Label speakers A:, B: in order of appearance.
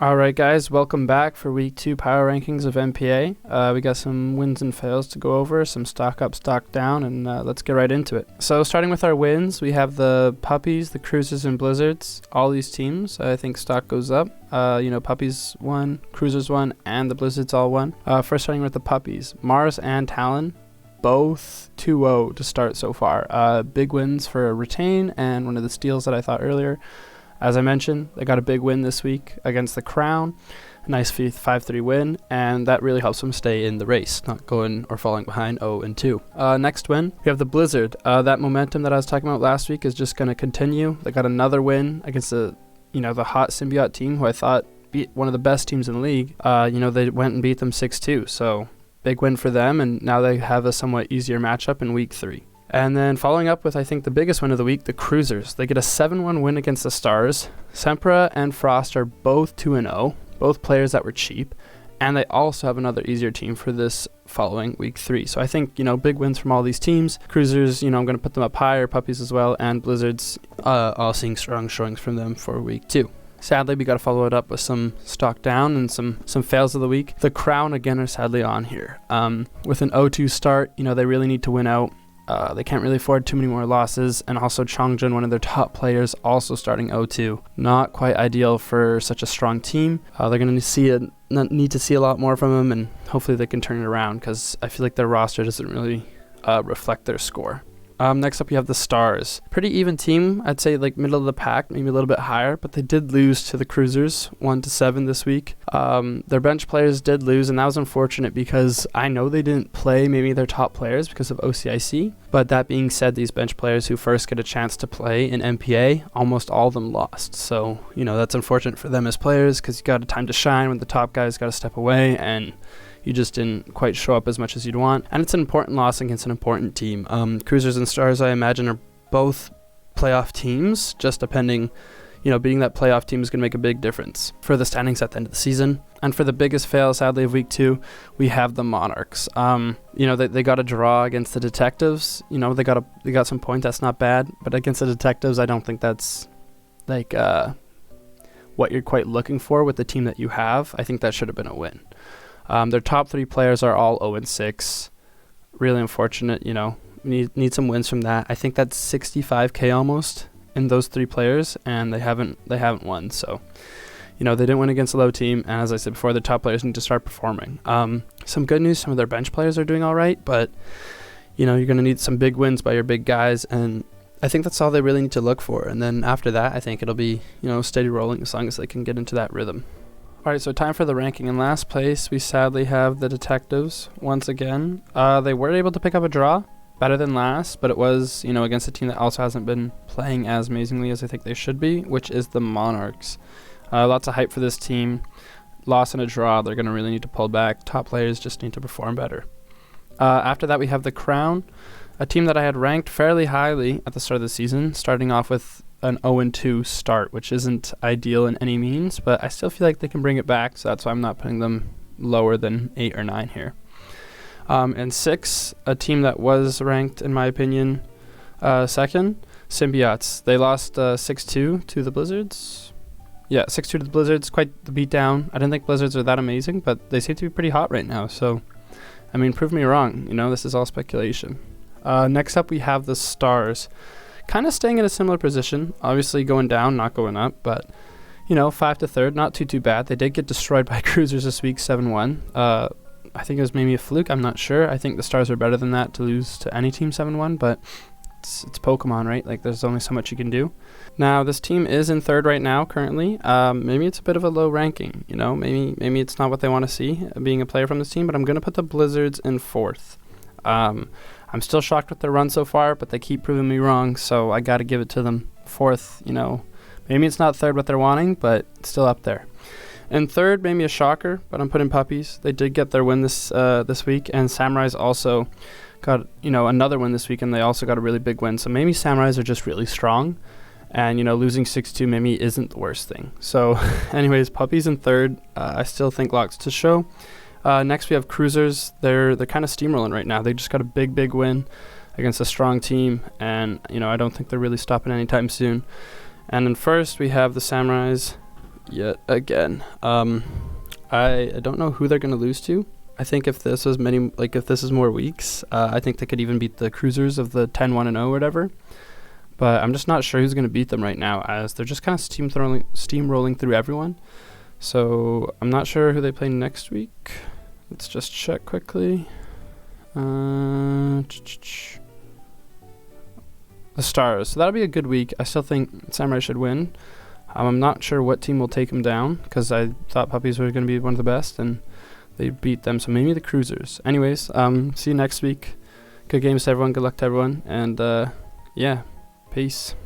A: All right, guys, welcome back for week 2 power rankings of NPA. We got some wins and fails to go over, some stock up, stock down, and let's get right into it. So starting with our wins, we have the Puppies, the Cruisers, and Blizzards. All these teams, I think stock goes up. Puppies won, Cruisers won, and the Blizzards all won. First starting with the Puppies, Mars and Talon, both 2-0 to start so far. Big wins for Retain and one of the steals that I thought earlier. As I mentioned, they got a big win this week against the Crown, a nice 5-3 win, and that really helps them stay in the race, not going or falling behind 0-2. Next win, we have the Blizzard. That momentum that I was talking about last week is just going to continue. They got another win against the hot Symbiote team, who I thought beat one of the best teams in the league. They went and beat them 6-2, so big win for them, and now they have a somewhat easier matchup in week 3. And then following up with, I think, the biggest win of the week, the Cruisers. They get a 7-1 win against the Stars. Sempra and Frost are both 2-0, both players that were cheap. And they also have another easier team for this following week 3. So I think, big wins from all these teams. Cruisers, I'm going to put them up higher, Puppies as well, and Blizzards, all seeing strong showings from them for week 2. Sadly, we got to follow it up with some stock down and some fails of the week. The Crown, again, are sadly on here. With an 0-2 start, they really need to win out. They can't really afford too many more losses, and also Chongjun, one of their top players, also starting 0-2. Not quite ideal for such a strong team. They're going to need to see a lot more from them, and hopefully they can turn it around, because I feel like their roster doesn't really reflect their score. Next up, you have the Stars. Pretty even team. I'd say like middle of the pack, maybe a little bit higher, but they did lose to the Cruisers 1-7 this week. Their bench players did lose, and that was unfortunate because I know they didn't play maybe their top players because of OCIC. But that being said, these bench players who first get a chance to play in NPA, almost all of them lost. So, that's unfortunate for them as players because you got a time to shine when the top guys got to step away, and you just didn't quite show up as much as you'd want. And it's an important loss against an important team. Cruisers and Stars, I imagine, are both playoff teams, just depending, beating that playoff team is going to make a big difference for the standings at the end of the season. And for the biggest fail, sadly, of week 2, we have the Monarchs. They got a draw against the Detectives. They got some points. That's not bad. But against the Detectives, I don't think that's like what you're quite looking for with the team that you have. I think that should have been a win. Their top 3 players are all 0-6. Really unfortunate, need some wins from that. I think that's 65K almost in those 3 players, and they haven't won. So, they didn't win against a low team, and as I said before, the top players need to start performing. Some good news, some of their bench players are doing all right, but, you're going to need some big wins by your big guys, and I think that's all they really need to look for. And then after that, I think it'll be, steady rolling as long as they can get into that rhythm. Alright, so time for the ranking. In last place, we sadly have the Detectives once again. They were able to pick up a draw, better than last, but it was, against a team that also hasn't been playing as amazingly as I think they should be, which is the Monarchs. Lots of hype for this team. Loss and a draw, they're going to really need to pull back. Top players just need to perform better. After that, we have the Crown, a team that I had ranked fairly highly at the start of the season, starting off with an 0-2 start, which isn't ideal in any means, but I still feel like they can bring it back, so that's why I'm not putting them lower than 8 or 9 here. And 6, a team that was ranked, in my opinion, second, Symbiotes. They lost 6-2 to the Blizzards. Yeah, 6-2 to the Blizzards, quite the beatdown. I didn't think Blizzards are that amazing, but they seem to be pretty hot right now, so, prove me wrong. This is all speculation. Next up, we have the Stars. Kind of staying in a similar position, obviously going down, not going up, but 5 to 3rd, not too bad. They did get destroyed by Cruisers this week, 7-1. I think it was maybe a fluke, I'm not sure. I think the Stars are better than that to lose to any team 7-1, but it's Pokemon, right? Like, there's only so much you can do. Now, this team is in 3rd right now, currently. Maybe it's a bit of a low ranking, maybe it's not what they want to see, being a player from this team, but I'm going to put the Blizzards in 4th. I'm still shocked with their run so far, but they keep proving me wrong, so I got to give it to them. 4th, maybe it's not 3rd what they're wanting, but it's still up there. And 3rd, maybe a shocker, but I'm putting Puppies. They did get their win this week, and Samurais also got another win this week, and they also got a really big win. So maybe Samurais are just really strong, and losing 6-2 maybe isn't the worst thing. So, anyways, Puppies in 3rd. I still think lots to show. Next, we have Cruisers. They're kind of steamrolling right now. They just got a big win against a strong team, and I don't think they're really stopping anytime soon. And then first, we have the Samurais. yet again. I don't know who they're gonna lose to. I think if this was if this is more weeks, I think they could even beat the Cruisers of the 10-1-0 or whatever. But I'm just not sure who's gonna beat them right now, as they're just kind of steamrolling through everyone. So I'm not sure who they play next week. Let's just check quickly. The Stars. So that'll be a good week. I still think Samurai should win. I'm not sure what team will take them down, because I thought Puppies were going to be one of the best, and they beat them. So maybe the Cruisers. Anyways, see you next week. Good games to everyone. Good luck to everyone. And yeah, peace.